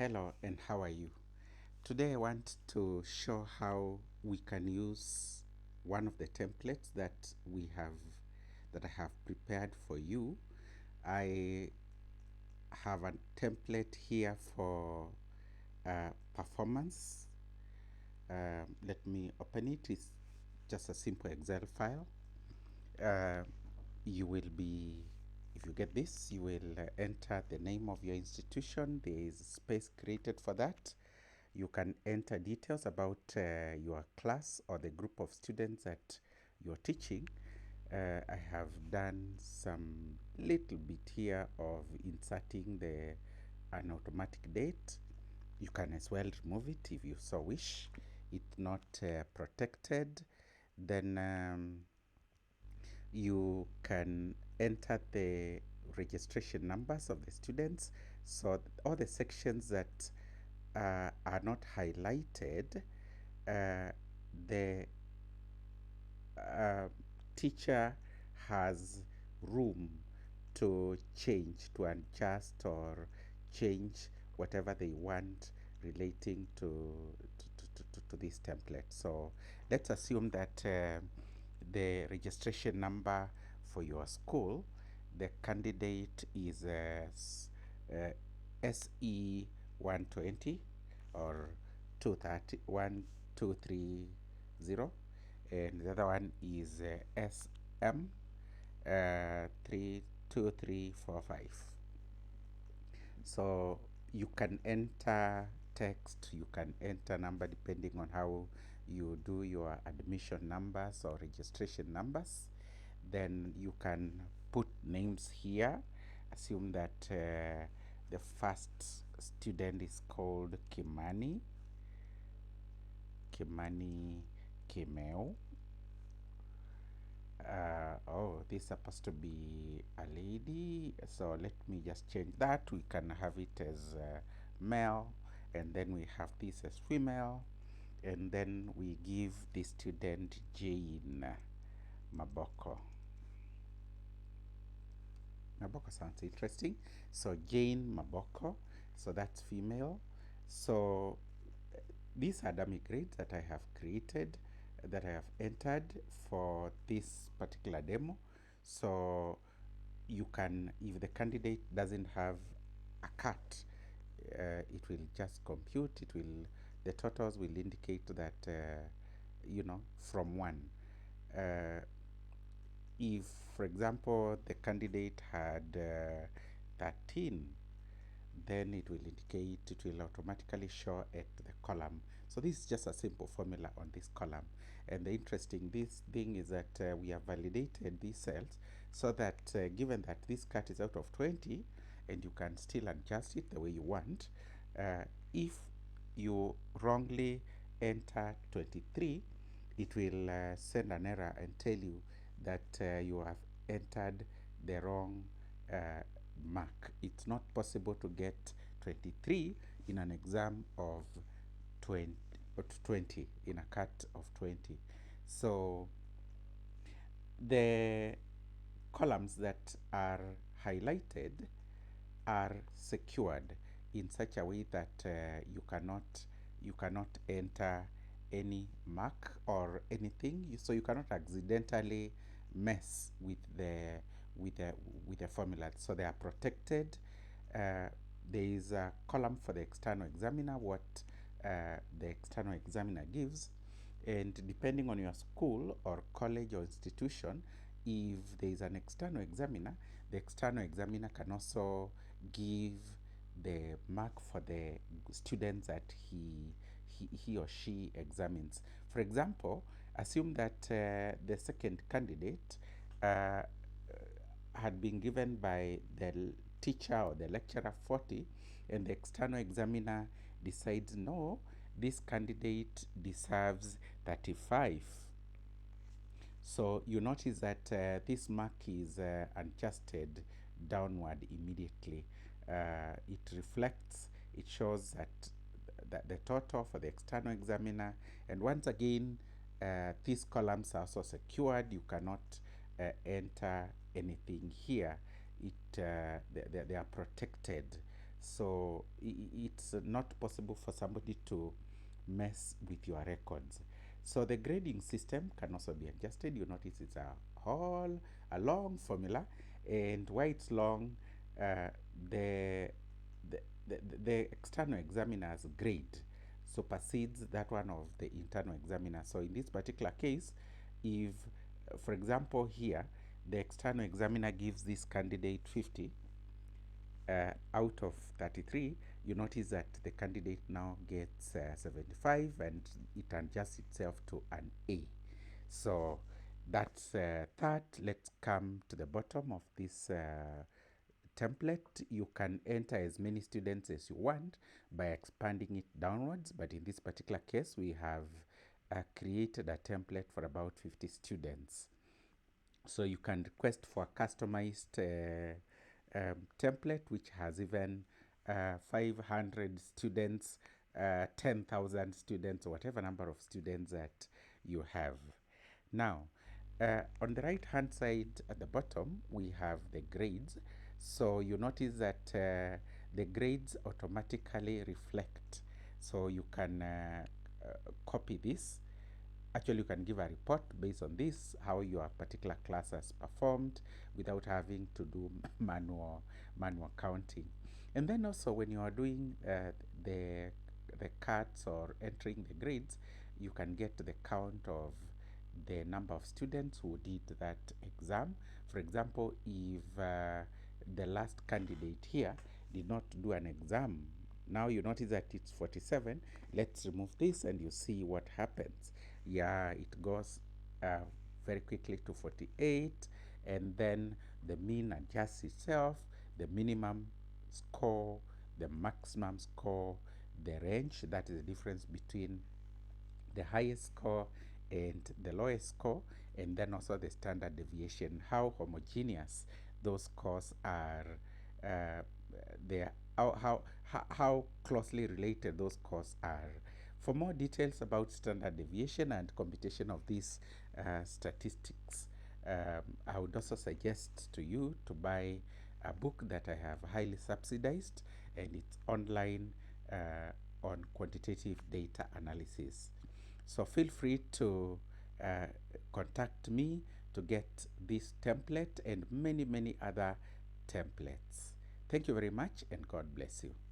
Hello, and how are you? Today I want to show how we can use one of the templates that I have prepared for you. I have a template here for performance. Let me open it. It's just a simple Excel file. Uh, you will be, if you get this, you will enter the name of your institution. There is space created for that. You can enter details about your class or the group of students that you're teaching. I have done some little bit here of inserting an automatic date. You can as well remove it if you so wish. It's not protected. Then you can enter the registration numbers of the students. So all the sections that are not highlighted, uh, the uh, teacher has room to change, to adjust or change whatever they want relating to this template. So let's assume that the registration number for your school, the candidate is SE 120 or 230 1230, and the other one is SM 32345. So you can enter text, you can enter number depending on how you do your admission numbers or registration numbers. Then you can put names here. Assume that the first student is called Kimani Kimeu. Oh, this is supposed to be a lady, so let me just change that. We can have it as male, and then we have this as female, and then we give the student Jane Maboko. Maboko sounds interesting. So Jane Maboko, so that's female. So these are dummy grades that I have created, that I have entered for this particular demo. So you can, if the candidate doesn't have a cut, it will just compute. It will, the totals will indicate that from one. Uh, if, for example, the candidate had 13, then it will indicate, it will automatically show at the column. So this is just a simple formula on this column. And the interesting this thing is that we have validated these cells so that given that this cut is out of 20, and you can still adjust it the way you want, if you wrongly enter 23, it will send an error and tell you that you have entered the wrong mark. It's not possible to get 23 in an exam of 20 in a cut of 20. So the columns that are highlighted are secured in such a way that you cannot enter any mark or anything, so you cannot accidentally mess with the formula. So they are protected. There is a column for the external examiner, what the external examiner gives, and depending on your school or college or institution, if there is an external examiner, the external examiner can also give the mark for the students that he or she examines. For example, assume that the second candidate had been given by the teacher or the lecturer 40, and the external examiner decides, no, this candidate deserves 35. So you notice that this mark is adjusted downward immediately. It reflects, it shows that the total for the external examiner, and once again, these columns are also secured. You cannot enter anything here. They are protected. So it's not possible for somebody to mess with your records. So the grading system can also be adjusted. You notice it's a long formula, and why it's long, uh, the, the, the external examiner's grade supersedes that one of the internal examiner. So in this particular case, if, for example, here, the external examiner gives this candidate 50 out of 33, you notice that the candidate now gets 75 and it adjusts itself to an A. So that's that. Let's come to the bottom of this template. You can enter as many students as you want by expanding it downwards, but in this particular case, we have created a template for about 50 students. So you can request for a customized template which has even 500 students, 10,000 students, or whatever number of students that you have. Now, on the right hand side at the bottom, we have the grades. So you notice that the grades automatically reflect. So you can copy this. Actually, you can give a report based on this, how your particular class has performed without having to do manual counting. And then also when you are doing the the cuts or entering the grades, you can get the count of the number of students who did that exam. For example, if the last candidate here did not do an exam, now you notice that it's 47. Let's remove this and you see what happens. Yeah, it goes very quickly to 48, and then the mean adjusts itself, the minimum score, the maximum score, the range, that is the difference between the highest score and the lowest score, and then also the standard deviation, how homogeneous those scores are, uh, how closely related those scores are. For more details about standard deviation and computation of these statistics, I would also suggest to you to buy a book that I have highly subsidized, and it's online on quantitative data analysis. So feel free to uh, contact me to get this template and many other templates. Thank you very much, and God bless you.